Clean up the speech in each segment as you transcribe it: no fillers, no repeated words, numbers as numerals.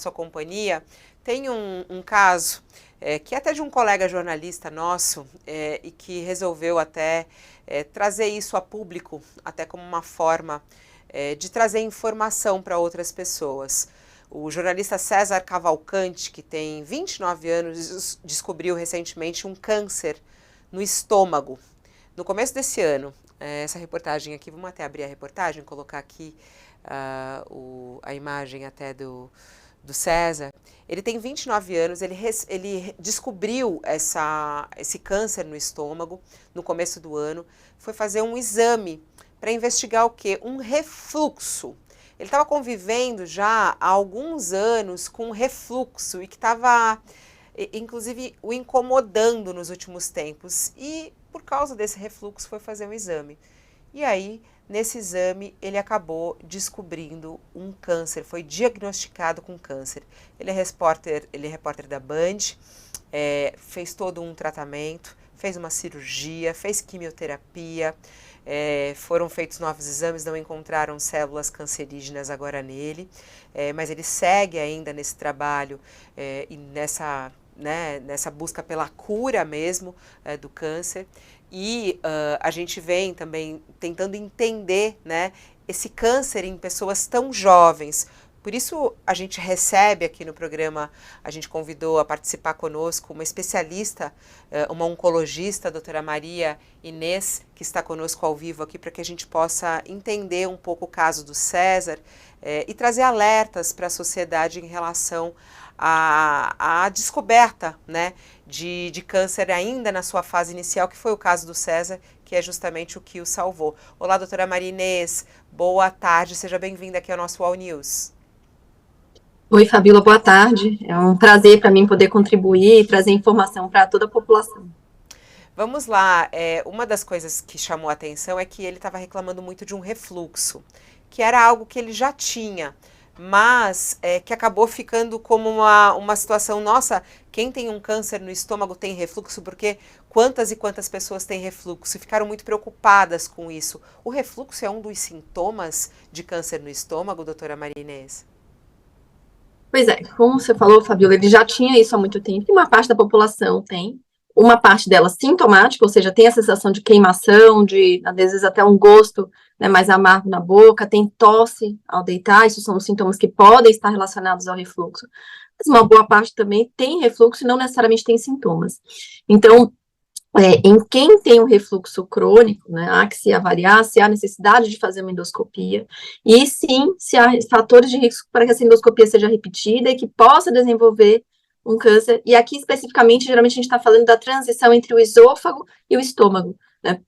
sua companhia, tem um caso que é até de um colega jornalista nosso e que resolveu até trazer isso a público, até como uma forma de trazer informação para outras pessoas. O jornalista César Cavalcante, que tem 29 anos, descobriu recentemente um câncer no estômago. No começo desse ano, essa reportagem aqui, vamos até abrir a reportagem, colocar aqui a imagem até do César. Ele tem 29 anos, ele descobriu esse câncer no estômago no começo do ano, foi fazer um exame para investigar o quê? Um refluxo. Ele estava convivendo já há alguns anos com um refluxo e que estava, inclusive, o incomodando nos últimos tempos. E, por causa desse refluxo, foi fazer um exame. E aí, nesse exame, ele acabou descobrindo um câncer, foi diagnosticado com câncer. Ele é repórter da Band, fez todo um tratamento, fez uma cirurgia, fez quimioterapia, foram feitos novos exames, não encontraram células cancerígenas agora nele, mas ele segue ainda nesse trabalho e nessa busca pela cura mesmo do câncer. E a gente vem também tentando entender, né, esse câncer em pessoas tão jovens. Por isso a gente recebe aqui no programa, a gente convidou a participar conosco uma especialista, uma oncologista, a doutora Maria Inês, que está conosco ao vivo aqui, para que a gente possa entender um pouco o caso do César e trazer alertas para a sociedade em relação à descoberta, né, de câncer ainda na sua fase inicial, que foi o caso do César, que é justamente o que o salvou. Olá, doutora Maria Inês, boa tarde, seja bem-vinda aqui ao nosso All News. Oi, Fabíola, boa tarde. É um prazer para mim poder contribuir e trazer informação para toda a população. Vamos lá, uma das coisas que chamou a atenção é que ele estava reclamando muito de um refluxo, que era algo que ele já tinha, mas que acabou ficando como uma situação, nossa, quem tem um câncer no estômago tem refluxo, porque quantas e quantas pessoas têm refluxo e ficaram muito preocupadas com isso. O refluxo é um dos sintomas de câncer no estômago, doutora Maria Inês? Pois é, como você falou, Fabíola, ele já tinha isso há muito tempo, e uma parte da população tem, uma parte dela sintomática, ou seja, tem a sensação de queimação, às vezes até um gosto, né, mais amargo na boca, tem tosse ao deitar, isso são os sintomas que podem estar relacionados ao refluxo. Mas uma boa parte também tem refluxo e não necessariamente tem sintomas. Então, em quem tem um refluxo crônico, né, há que se avaliar se há necessidade de fazer uma endoscopia, e sim, se há fatores de risco para que essa endoscopia seja repetida e que possa desenvolver um câncer, e aqui especificamente, geralmente a gente está falando da transição entre o esôfago e o estômago, né,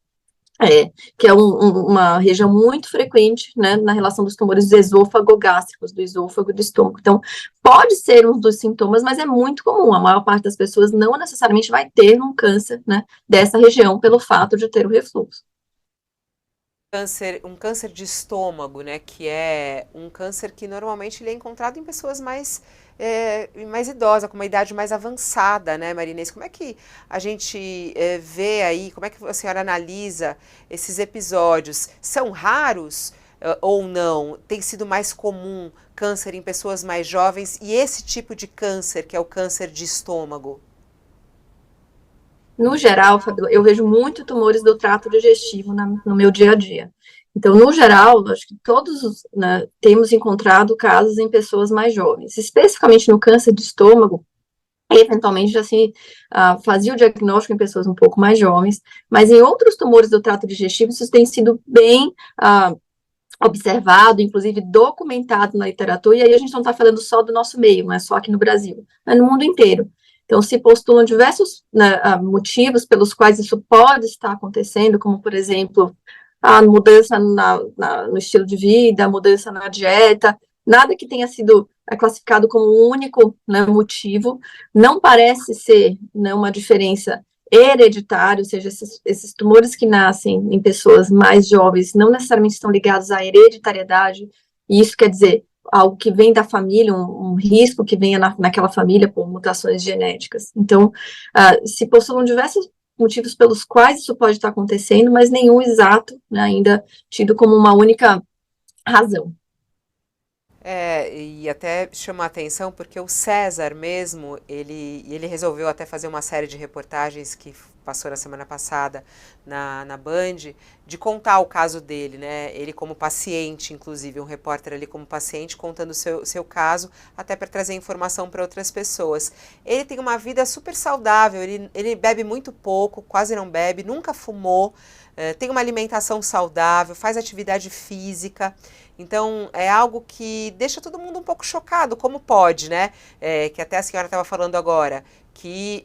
que é uma região muito frequente, né, na relação dos tumores esôfago-gástricos, do esôfago e do estômago. Então, pode ser um dos sintomas, mas é muito comum. A maior parte das pessoas não necessariamente vai ter um câncer, né, dessa região pelo fato de ter o refluxo. Um câncer de estômago, né, que é um câncer que normalmente ele é encontrado em pessoas mais idosas, com uma idade mais avançada, né, Maria Inês? Como é que a gente vê aí, como é que a senhora analisa esses episódios? São raros ou não? Tem sido mais comum câncer em pessoas mais jovens e esse tipo de câncer, que é o câncer de estômago? No geral, Fabíola, eu vejo muito tumores do trato digestivo no meu dia a dia. Então, no geral, acho que todos, né, temos encontrado casos em pessoas mais jovens, especificamente no câncer de estômago. Eventualmente já se fazia o diagnóstico em pessoas um pouco mais jovens, mas em outros tumores do trato digestivo isso tem sido bem observado, inclusive documentado na literatura, e aí a gente não está falando só do nosso meio, não é só aqui no Brasil, é no mundo inteiro. Então, se postulam diversos, né, motivos pelos quais isso pode estar acontecendo, como, por exemplo, a mudança no estilo de vida, a mudança na dieta, nada que tenha sido classificado como um único, né, motivo, não parece ser, né, uma diferença hereditária, ou seja, esses tumores que nascem em pessoas mais jovens não necessariamente estão ligados à hereditariedade, e isso quer dizer algo que vem da família, um risco que venha naquela família por mutações genéticas. Então, se postulam diversos motivos pelos quais isso pode estar acontecendo, mas nenhum exato, né, ainda tido como uma única razão. E até chamar a atenção porque o César mesmo, ele resolveu até fazer uma série de reportagens que passou na semana passada na Band, de contar o caso dele, né? Ele como paciente, inclusive, um repórter ali como paciente, contando o seu caso, até para trazer informação para outras pessoas. Ele tem uma vida super saudável, ele bebe muito pouco, quase não bebe, nunca fumou, tem uma alimentação saudável, faz atividade física. Então, é algo que deixa todo mundo um pouco chocado, como pode, né? Que até a senhora estava falando agora, que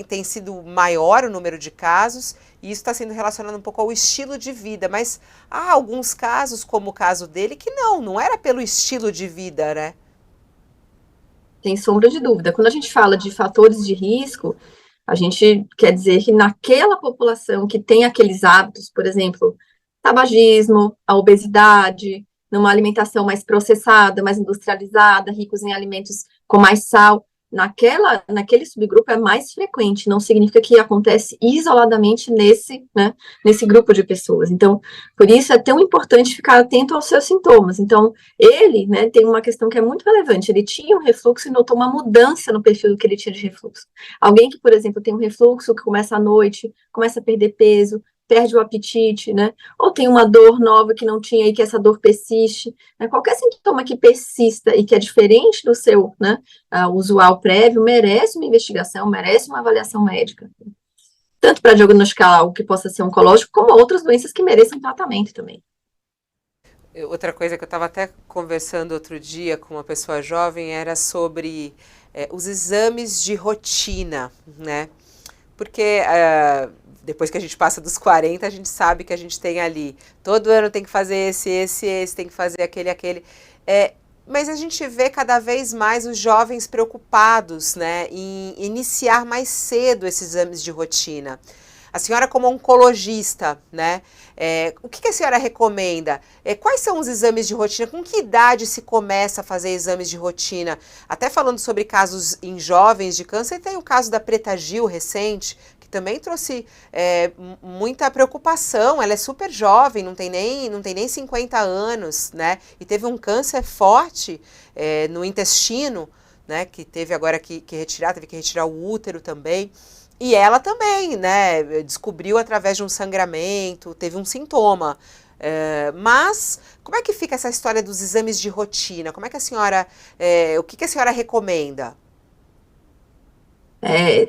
tem sido maior o número de casos, e isso está sendo relacionado um pouco ao estilo de vida, mas há alguns casos, como o caso dele, que não era pelo estilo de vida, né? Sem sombra de dúvida. Quando a gente fala de fatores de risco, a gente quer dizer que naquela população que tem aqueles hábitos, por exemplo, tabagismo, a obesidade, numa alimentação mais processada, mais industrializada, ricos em alimentos com mais sal, naquele subgrupo é mais frequente, não significa que acontece isoladamente nesse grupo de pessoas. Então, por isso é tão importante ficar atento aos seus sintomas. Então, ele, né, tem uma questão que é muito relevante, ele tinha um refluxo e notou uma mudança no perfil do que ele tinha de refluxo. Alguém que, por exemplo, tem um refluxo que começa à noite, começa a perder peso, perde o apetite, né? Ou tem uma dor nova que não tinha e que essa dor persiste, né? Qualquer sintoma que persista e que é diferente do seu, né, usual prévio, merece uma investigação, merece uma avaliação médica. Tanto para diagnosticar algo que possa ser oncológico, como outras doenças que mereçam tratamento também. Outra coisa que eu estava até conversando outro dia com uma pessoa jovem era sobre os exames de rotina, né? Porque depois que a gente passa dos 40, a gente sabe que a gente tem ali, todo ano tem que fazer esse, tem que fazer aquele. Mas a gente vê cada vez mais os jovens preocupados, né, em iniciar mais cedo esses exames de rotina. A senhora como oncologista, né, o que a senhora recomenda? Quais são os exames de rotina? Com que idade se começa a fazer exames de rotina? Até falando sobre casos em jovens de câncer, tem o caso da Preta Gil recente, que também trouxe muita preocupação. Ela é super jovem, não tem nem 50 anos, né? E teve um câncer forte no intestino, né? Que teve agora teve que retirar o útero também. E ela também, né, descobriu através de um sangramento, teve um sintoma. Mas como é que fica essa história dos exames de rotina? Como é que a senhora, o que a senhora recomenda? É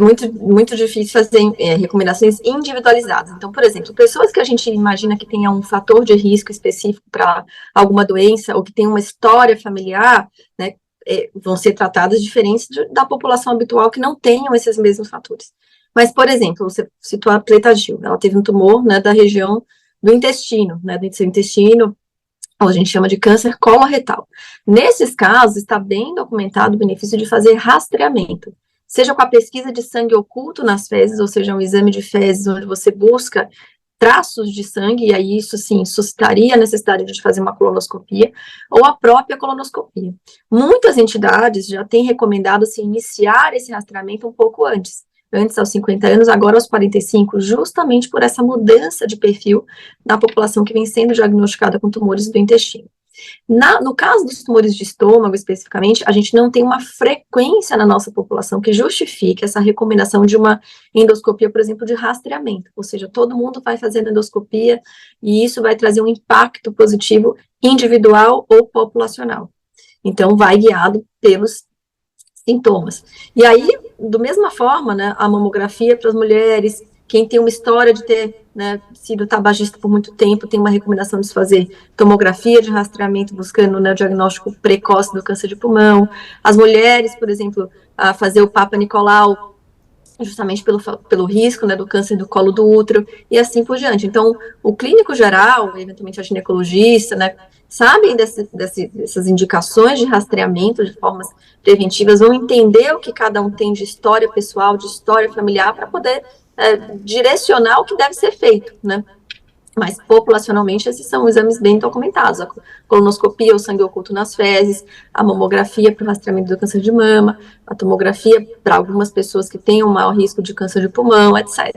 muito, muito difícil fazer recomendações individualizadas. Então, por exemplo, pessoas que a gente imagina que tenham um fator de risco específico para alguma doença ou que tem uma história familiar, né, vão ser tratadas diferentes da população habitual que não tenham esses mesmos fatores. Mas, por exemplo, você citou a Preta Gil, ela teve um tumor, né, da região do intestino, né, do seu intestino, ou a gente chama de câncer coloretal. Nesses casos, está bem documentado o benefício de fazer rastreamento, seja com a pesquisa de sangue oculto nas fezes, ou seja, um exame de fezes onde você busca traços de sangue, e aí isso sim suscitaria a necessidade de fazer uma colonoscopia, ou a própria colonoscopia. Muitas entidades já têm recomendado se iniciar esse rastreamento um pouco antes aos 50 anos, agora aos 45, justamente por essa mudança de perfil na população que vem sendo diagnosticada com tumores do intestino. No caso dos tumores de estômago, especificamente, a gente não tem uma frequência na nossa população que justifique essa recomendação de uma endoscopia, por exemplo, de rastreamento, ou seja, todo mundo vai fazendo endoscopia e isso vai trazer um impacto positivo individual ou populacional. Então, vai guiado pelos sintomas. E aí, da mesma forma, né, a mamografia para as mulheres, quem tem uma história de ter, né, sido tabagista por muito tempo, tem uma recomendação de se fazer tomografia de rastreamento, buscando, né, o diagnóstico precoce do câncer de pulmão. As mulheres, por exemplo, a fazer o Papa Nicolau, justamente pelo risco, né, do câncer do colo do útero, e assim por diante. Então, o clínico geral, eventualmente a ginecologista, né, sabem dessas indicações de rastreamento de formas preventivas, vão entender o que cada um tem de história pessoal, de história familiar, para poder direcionar o que deve ser feito, né? Mas, populacionalmente, esses são exames bem documentados. A colonoscopia, o sangue oculto nas fezes, a mamografia para o rastreamento do câncer de mama, a tomografia para algumas pessoas que têm um maior risco de câncer de pulmão, etc.